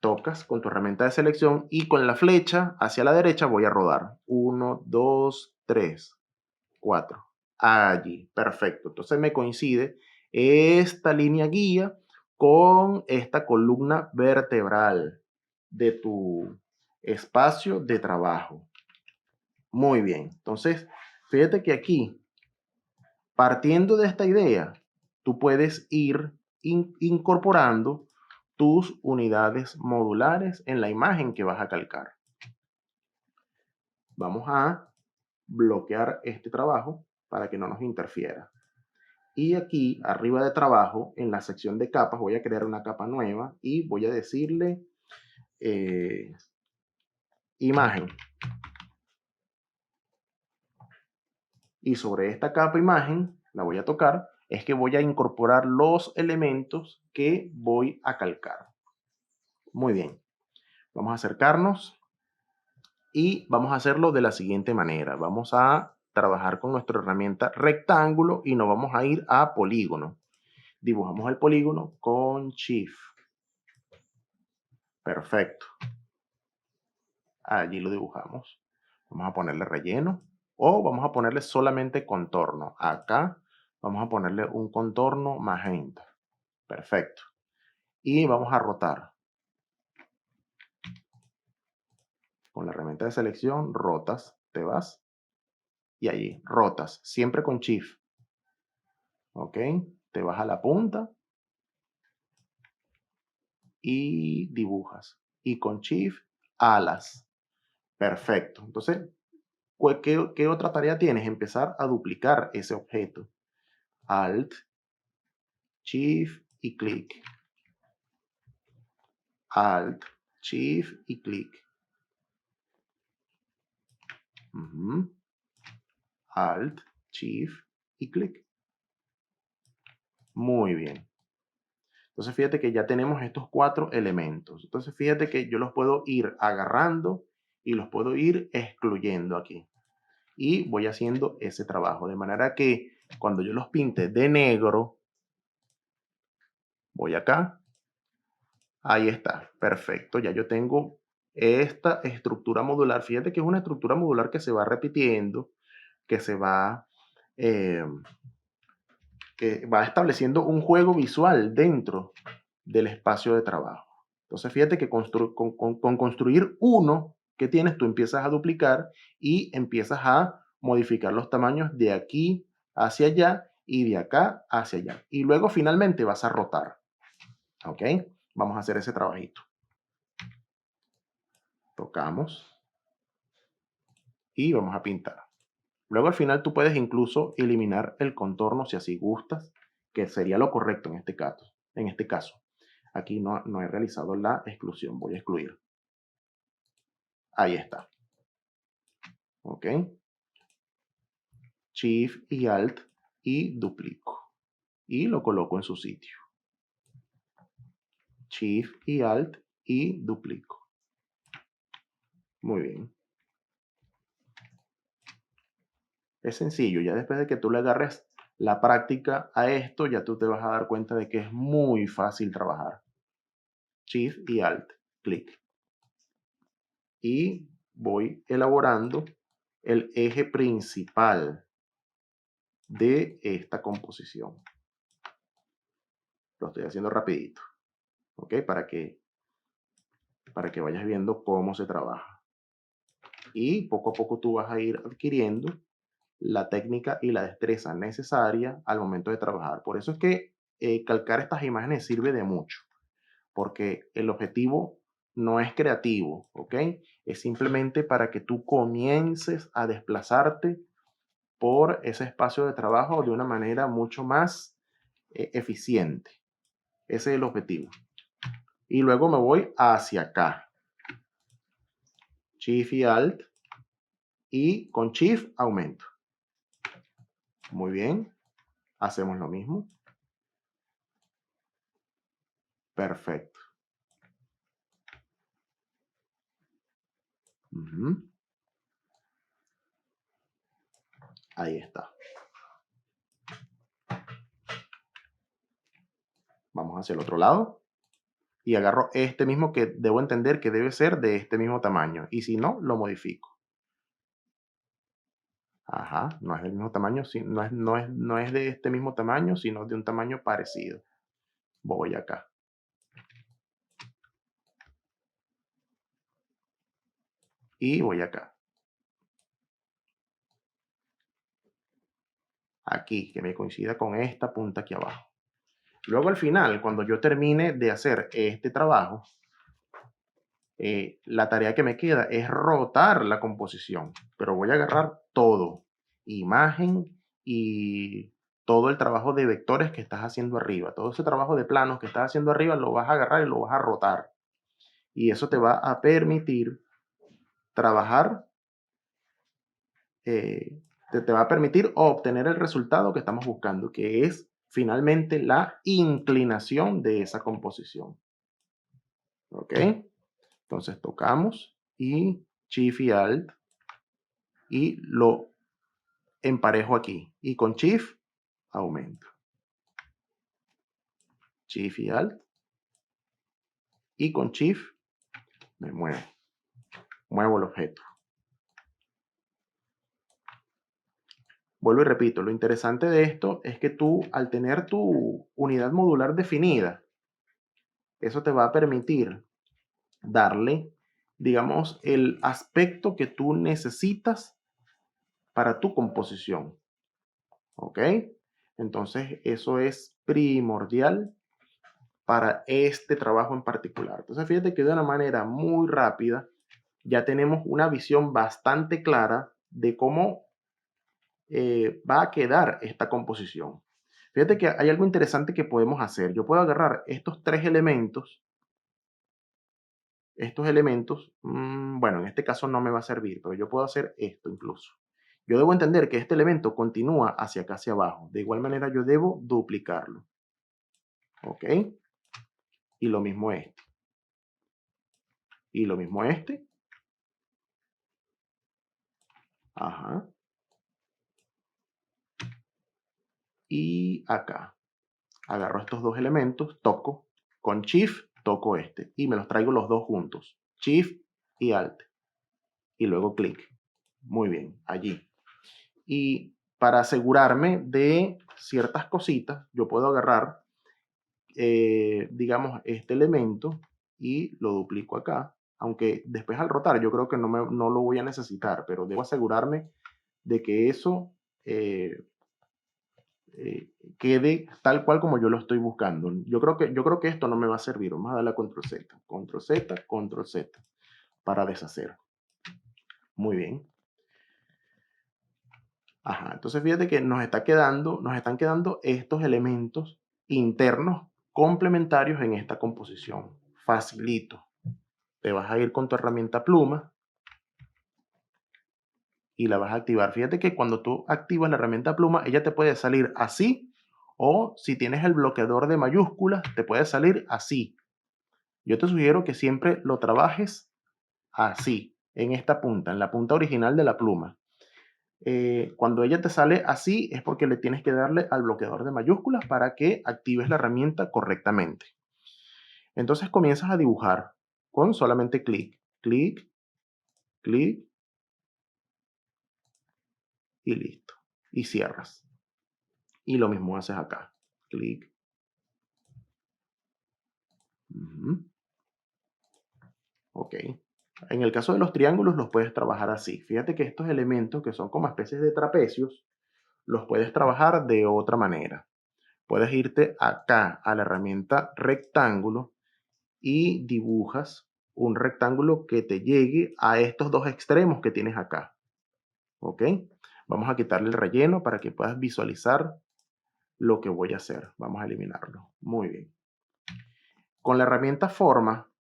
Tocas con tu herramienta de selección y con la flecha hacia la derecha voy a rodar. 1, 2, 3, 4. Allí. Perfecto. Entonces me coincide esta línea guía con esta columna vertebral de tu espacio de trabajo. Muy bien. Entonces, fíjate que aquí, partiendo de esta idea, tú puedes ir incorporando tus unidades modulares en la imagen que vas a calcar. Vamos a bloquear este trabajo para que no nos interfiera. Y aquí, arriba de trabajo, en la sección de capas, voy a crear una capa nueva y voy a decirle imagen. Y sobre esta capa imagen, la voy a tocar, es que voy a incorporar los elementos que voy a calcar. Muy bien. Vamos a acercarnos y vamos a hacerlo de la siguiente manera. Vamos a trabajar con nuestra herramienta rectángulo y nos vamos a ir a polígono. Dibujamos el polígono con Shift. Perfecto. Allí lo dibujamos. Vamos a ponerle relleno o vamos a ponerle solamente contorno. Acá vamos a ponerle un contorno magenta. Perfecto. Y vamos a rotar. Con la herramienta de selección, rotas, te vas y allí, rotas, siempre con Shift. ¿Ok? Te vas a la punta y dibujas. Y con Shift, alas. Perfecto. Entonces, ¿qué otra tarea tienes? Empezar a duplicar ese objeto. Alt, Shift y clic. Alt, Shift y clic. Alt, Shift y clic. Muy bien. Entonces fíjate que ya tenemos estos 4 elementos. Entonces fíjate que yo los puedo ir agarrando y los puedo ir excluyendo aquí. Y voy haciendo ese trabajo. De manera que cuando yo los pinte de negro, voy acá. Ahí está. Perfecto. Ya yo tengo esta estructura modular. Fíjate que es una estructura modular que se va repitiendo, que se va... que va estableciendo un juego visual dentro del espacio de trabajo. Entonces, fíjate que con construir uno que tienes, tú empiezas a duplicar y empiezas a modificar los tamaños de aquí hacia allá y de acá hacia allá. Y luego finalmente vas a rotar. ¿Ok? Vamos a hacer ese trabajito. Tocamos y vamos a pintar. Luego al final tú puedes incluso eliminar el contorno si así gustas, que sería lo correcto en este caso. Aquí no he realizado la exclusión, voy a excluir. Ahí está. ¿Ok? Shift y Alt y duplico. Y lo coloco en su sitio. Shift y Alt y duplico. Muy bien. Es sencillo, ya después de que tú le agarres la práctica a esto, ya tú te vas a dar cuenta de que es muy fácil trabajar. Shift y Alt, clic. Y voy elaborando el eje principal de esta composición. Lo estoy haciendo rapidito, ¿ok? Para que vayas viendo cómo se trabaja. Y poco a poco tú vas a ir adquiriendo la técnica y la destreza necesaria al momento de trabajar. Por eso es que calcar estas imágenes sirve de mucho, porque el objetivo no es creativo, ¿ok? Es simplemente para que tú comiences a desplazarte por ese espacio de trabajo de una manera mucho más eficiente. Ese es el objetivo. Y luego me voy hacia acá. Shift y Alt. Y con Shift aumento. Muy bien. Hacemos lo mismo. Perfecto. Ahí está. Vamos hacia el otro lado. Y agarro este mismo que debo entender que debe ser de este mismo tamaño. Y si no, lo modifico. Ajá, no es del mismo tamaño, no es de este mismo tamaño, sino de un tamaño parecido. Voy acá. Y voy acá. Aquí, que me coincida con esta punta aquí abajo. Luego al final, cuando yo termine de hacer este trabajo, la tarea que me queda es rotar la composición, pero voy a agarrar todo, imagen y todo el trabajo de vectores que estás haciendo arriba, todo ese trabajo de planos que estás haciendo arriba lo vas a agarrar y lo vas a rotar. Y eso te va a permitir trabajar, te va a permitir obtener el resultado que estamos buscando, que es finalmente la inclinación de esa composición. ¿Ok? Entonces tocamos y Shift y Alt y lo emparejo aquí. Y con Shift aumento. Shift y Alt. Y con Shift me muevo. Muevo el objeto. Vuelvo y repito, lo interesante de esto es que tú, al tener tu unidad modular definida, eso te va a permitir darle, digamos, el aspecto que tú necesitas para tu composición. ¿Ok? Entonces, eso es primordial para este trabajo en particular. Entonces, fíjate que de una manera muy rápida ya tenemos una visión bastante clara de cómo va a quedar esta composición. Fíjate que hay algo interesante que podemos hacer. Yo puedo agarrar estos tres elementos. Bueno, en este caso no me va a servir, pero yo puedo hacer esto incluso. Yo debo entender que este elemento continúa hacia acá, hacia abajo. De igual manera, yo debo duplicarlo. ¿Ok? Y lo mismo este. Y lo mismo este. Ajá. Y acá. Agarro estos dos elementos, toco. Con Shift, toco este. Y me los traigo los dos juntos. Shift y Alt. Y luego clic. Muy bien, allí. Y para asegurarme de ciertas cositas, yo puedo agarrar, digamos, este elemento y lo duplico acá. Aunque después al rotar yo creo que no lo voy a necesitar, pero debo asegurarme de que eso quede tal cual como yo lo estoy buscando. Yo creo que esto no me va a servir. Vamos a darle a Control Z, Control Z, Control Z para deshacer. Muy bien. Ajá, entonces fíjate que nos están quedando estos elementos internos complementarios en esta composición. Facilito. Te vas a ir con tu herramienta pluma y la vas a activar. Fíjate que cuando tú activas la herramienta pluma, ella te puede salir así, o si tienes el bloqueador de mayúsculas, te puede salir así. Yo te sugiero que siempre lo trabajes así, en esta punta, en la punta original de la pluma. Cuando ella te sale así es porque le tienes que darle al bloqueador de mayúsculas para que actives la herramienta correctamente. Entonces comienzas a dibujar con solamente clic, clic, clic y listo. Y cierras. Y lo mismo haces acá. Clic. Ok. En el caso de los triángulos los puedes trabajar así. Fíjate que estos elementos que son como especies de trapecios, los puedes trabajar de otra manera. Puedes irte acá a la herramienta rectángulo y dibujas un rectángulo que te llegue a estos dos extremos que tienes acá. ¿Ok? Vamos a quitarle el relleno para que puedas visualizar lo que voy a hacer. Vamos a eliminarlo. Muy bien. Con la herramienta forma,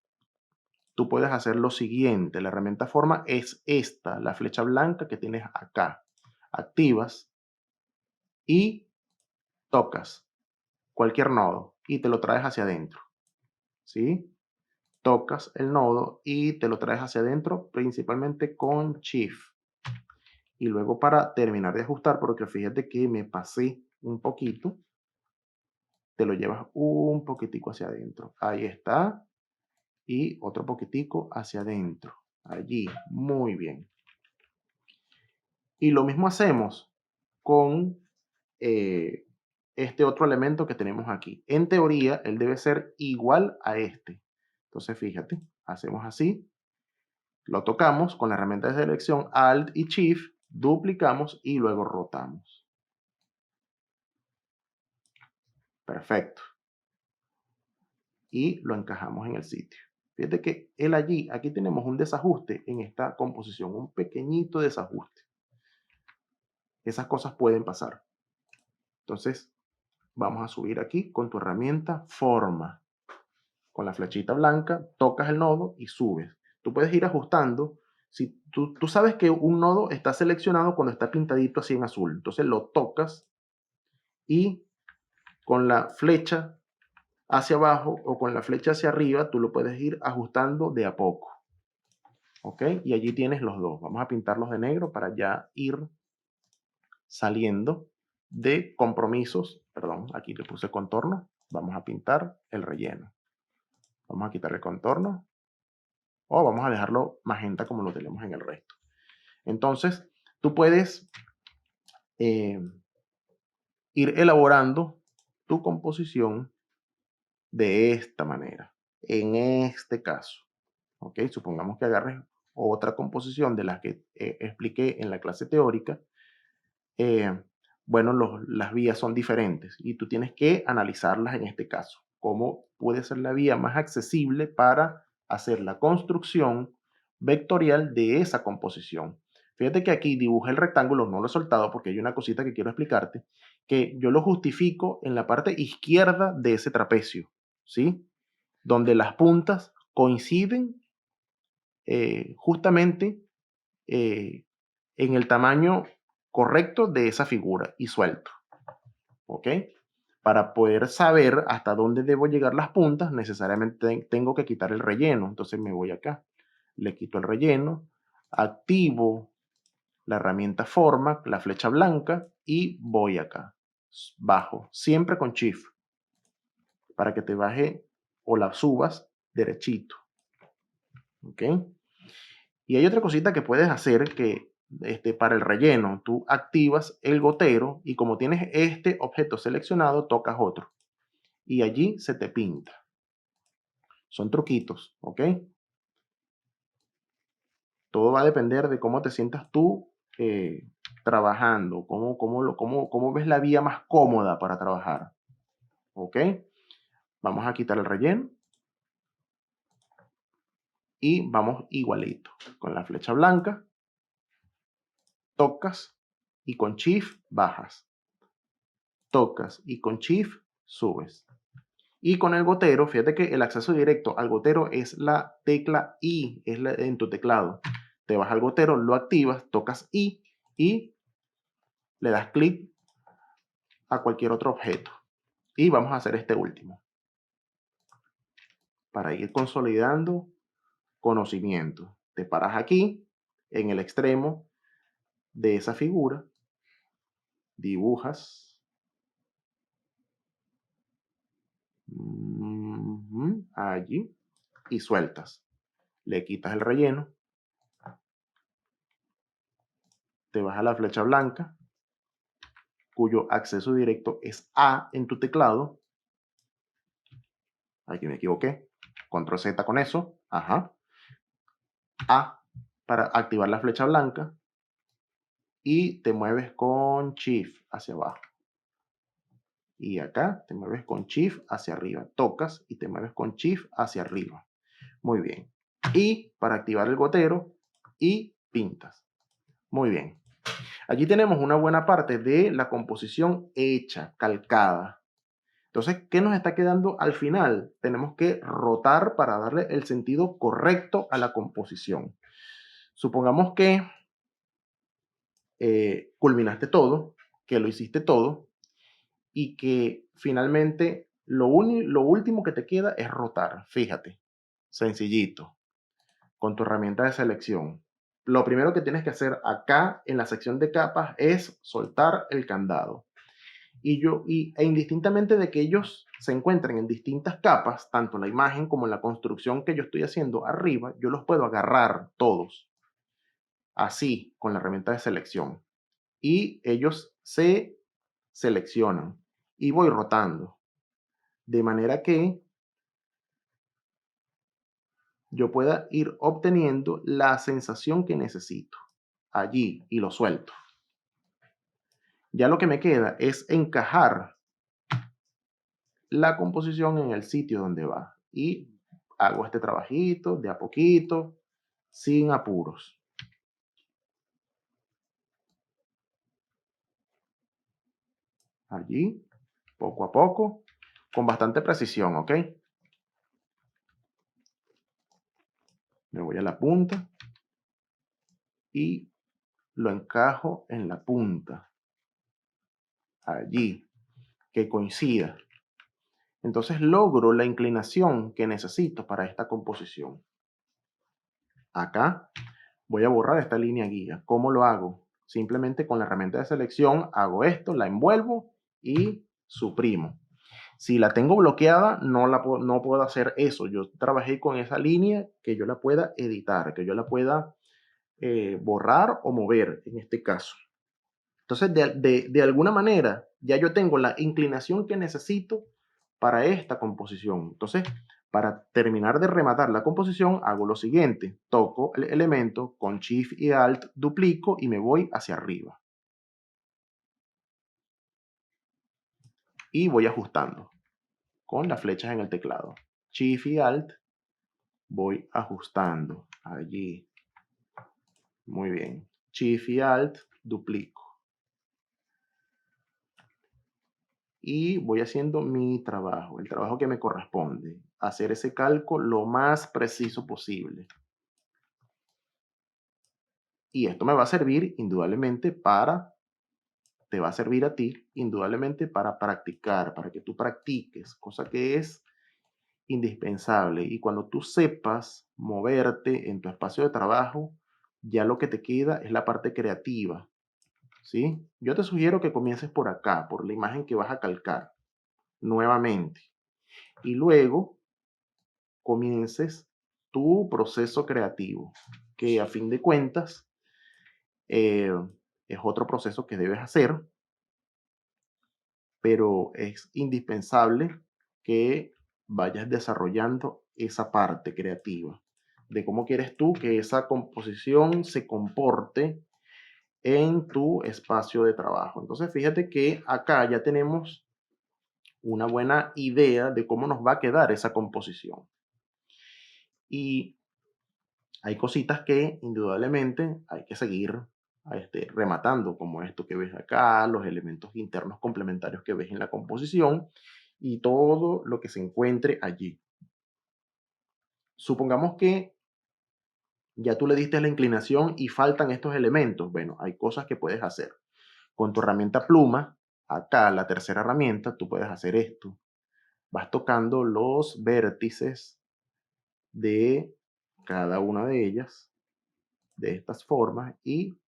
tú puedes hacer lo siguiente. La herramienta forma es esta, la flecha blanca que tienes acá. Activas y tocas cualquier nodo y te lo traes hacia adentro. ¿Sí? Tocas el nodo y te lo traes hacia adentro, principalmente con Shift. Y luego para terminar de ajustar, porque fíjate que me pasé un poquito, te lo llevas un poquitico hacia adentro. Ahí está. Y otro poquitico hacia adentro. Allí. Muy bien. Y lo mismo hacemos con este otro elemento que tenemos aquí. En teoría, él debe ser igual a este. Entonces, fíjate, hacemos así. Lo tocamos con la herramienta de selección Alt y Shift, duplicamos y luego rotamos. Perfecto. Y lo encajamos en el sitio. Fíjate que él allí, aquí tenemos un desajuste en esta composición, un pequeñito desajuste. Esas cosas pueden pasar. Entonces, vamos a subir aquí con tu herramienta forma. Con la flechita blanca, tocas el nodo y subes. Tú puedes ir ajustando. Si tú sabes que un nodo está seleccionado cuando está pintadito así en azul. Entonces lo tocas y con la flecha hacia abajo o con la flecha hacia arriba, tú lo puedes ir ajustando de a poco. ¿Ok? Y allí tienes los dos. Vamos a pintarlos de negro para ya ir saliendo de compromisos. Perdón, aquí le puse contorno. Vamos a pintar el relleno. Vamos a quitar el contorno. O vamos a dejarlo magenta como lo tenemos en el resto. Entonces, tú puedes ir elaborando tu composición de esta manera. En este caso. ¿Ok? Supongamos que agarres otra composición de las que expliqué en la clase teórica. Bueno, las vías son diferentes y tú tienes que analizarlas en este caso. ¿Cómo puede ser la vía más accesible para hacer la construcción vectorial de esa composición? Fíjate que aquí dibujé el rectángulo, no lo he soltado porque hay una cosita que quiero explicarte, que yo lo justifico en la parte izquierda de ese trapecio, ¿sí? Donde las puntas coinciden justamente en el tamaño correcto de esa figura y suelto. ¿Ok? Para poder saber hasta dónde debo llegar las puntas, necesariamente tengo que quitar el relleno. Entonces me voy acá, le quito el relleno, activo la herramienta forma, la flecha blanca y voy acá. Bajo, siempre con Shift, para que te baje o la subas derechito. ¿Ok? Y hay otra cosita que puedes hacer que para el relleno, tú activas el gotero y como tienes este objeto seleccionado, tocas otro. Y allí se te pinta. Son truquitos, ¿ok? Todo va a depender de cómo te sientas tú trabajando, cómo ves la vía más cómoda para trabajar. ¿Ok? Vamos a quitar el relleno. Y vamos igualito. Con la flecha blanca, tocas y con Shift bajas. Tocas y con Shift subes. Y con el gotero, fíjate que el acceso directo al gotero es la tecla I, en tu teclado. Te vas al gotero, lo activas, tocas I y le das clic a cualquier otro objeto. Y vamos a hacer este último. Para ir consolidando conocimiento. Te paras aquí, en el extremo de esa figura, dibujas. Allí y sueltas. Le quitas el relleno. Te vas a la flecha blanca, cuyo acceso directo es A en tu teclado. Aquí me equivoqué. Control Z con eso. Ajá. A para activar la flecha blanca y te mueves con Shift hacia abajo. Y acá te mueves con Shift hacia arriba. Tocas y te mueves con Shift hacia arriba. Muy bien. Y para activar el gotero y pintas. Muy bien. Allí tenemos una buena parte de la composición hecha, calcada. Entonces, ¿qué nos está quedando al final? Tenemos que rotar para darle el sentido correcto a la composición. Supongamos que culminaste todo, que lo hiciste todo y que finalmente lo último que te queda es rotar. Fíjate, sencillito, con tu herramienta de selección. Lo primero que tienes que hacer acá en la sección de capas es soltar el candado. E indistintamente de que ellos se encuentren en distintas capas, tanto la imagen como la construcción que yo estoy haciendo arriba, yo los puedo agarrar todos, así, con la herramienta de selección. Y ellos se seleccionan y voy rotando, de manera que yo pueda ir obteniendo la sensación que necesito allí y lo suelto. Ya lo que me queda es encajar la composición en el sitio donde va y hago este trabajito de a poquito, sin apuros. Allí, poco a poco, con bastante precisión, ¿ok? Me voy a la punta y lo encajo en la punta. Allí, que coincida. Entonces logro la inclinación que necesito para esta composición. Acá voy a borrar esta línea guía. ¿Cómo lo hago? Simplemente con la herramienta de selección hago esto, la envuelvo y suprimo. Si la tengo bloqueada, no puedo hacer eso. Yo trabajé con esa línea que yo la pueda editar, que yo la pueda borrar o mover en este caso. Entonces, de alguna manera, ya yo tengo la inclinación que necesito para esta composición. Entonces, para terminar de rematar la composición, hago lo siguiente. Toco el elemento con Shift y Alt, duplico y me voy hacia arriba. Y voy ajustando con las flechas en el teclado. Shift y Alt, voy ajustando allí. Muy bien. Shift y Alt, duplico. Y voy haciendo mi trabajo, el trabajo que me corresponde, hacer ese cálculo lo más preciso posible. Y esto me va a servir indudablemente te va a servir a ti indudablemente para practicar, para que tú practiques, cosa que es indispensable. Y cuando tú sepas moverte en tu espacio de trabajo, ya lo que te queda es la parte creativa, ¿sí? Yo te sugiero que comiences por acá, por la imagen que vas a calcar nuevamente. Y luego comiences tu proceso creativo, que a fin de cuentas es otro proceso que debes hacer, pero es indispensable que vayas desarrollando esa parte creativa de cómo quieres tú que esa composición se comporte en tu espacio de trabajo. Entonces, fíjate que acá ya tenemos una buena idea de cómo nos va a quedar esa composición. Y hay cositas que indudablemente hay que seguir rematando, como esto que ves acá, los elementos internos complementarios que ves en la composición y todo lo que se encuentre allí. Supongamos que ya tú le diste la inclinación y faltan estos elementos. Bueno, hay cosas que puedes hacer. Con tu herramienta pluma, acá la tercera herramienta, tú puedes hacer esto. Vas tocando los vértices de cada una de ellas de estas formas y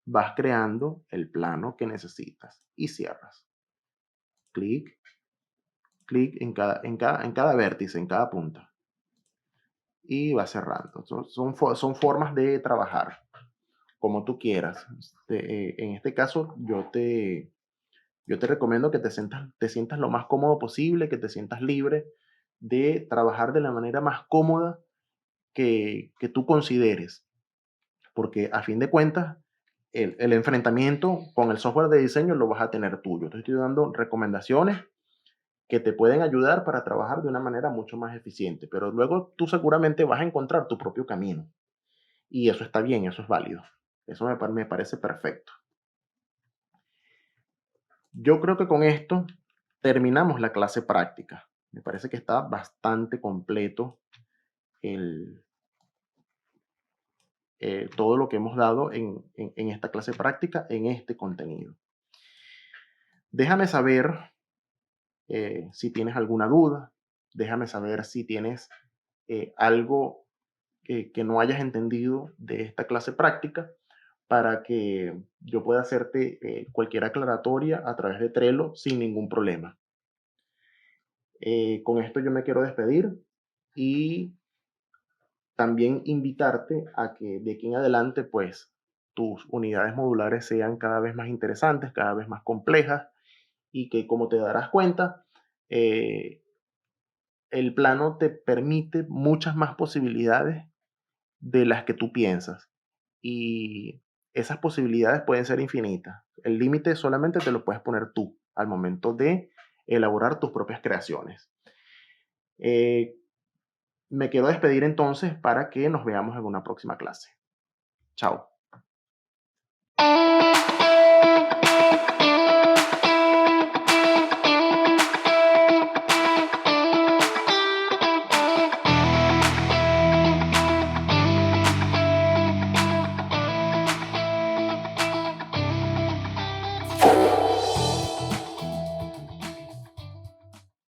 vas creando el plano que necesitas y cierras. Clic, clic en cada vértice, en cada punta. Y vas cerrando. Son formas de trabajar, como tú quieras. En este caso, yo te recomiendo que te sientas lo más cómodo posible, que te sientas libre de trabajar de la manera más cómoda que tú consideres, porque a fin de cuentas, el enfrentamiento con el software de diseño lo vas a tener tú. Yo te estoy dando recomendaciones que te pueden ayudar para trabajar de una manera mucho más eficiente, pero luego tú seguramente vas a encontrar tu propio camino. Y eso está bien, eso es válido. Eso me parece perfecto. Yo creo que con esto terminamos la clase práctica. Me parece que está bastante completo el, todo lo que hemos dado en esta clase práctica, en este contenido. Déjame saber si tienes alguna duda, déjame saber si tienes algo que no hayas entendido de esta clase práctica para que yo pueda hacerte cualquier aclaratoria a través de Trello sin ningún problema. Con esto yo me quiero despedir y también invitarte a que de aquí en adelante, pues, tus unidades modulares sean cada vez más interesantes, cada vez más complejas y que, como te darás cuenta, eh, el plano te permite muchas más posibilidades de las que tú piensas. Y esas posibilidades pueden ser infinitas. El límite solamente te lo puedes poner tú al momento de elaborar tus propias creaciones. Eh, Me quiero despedir entonces para que nos veamos en una próxima clase. Chao.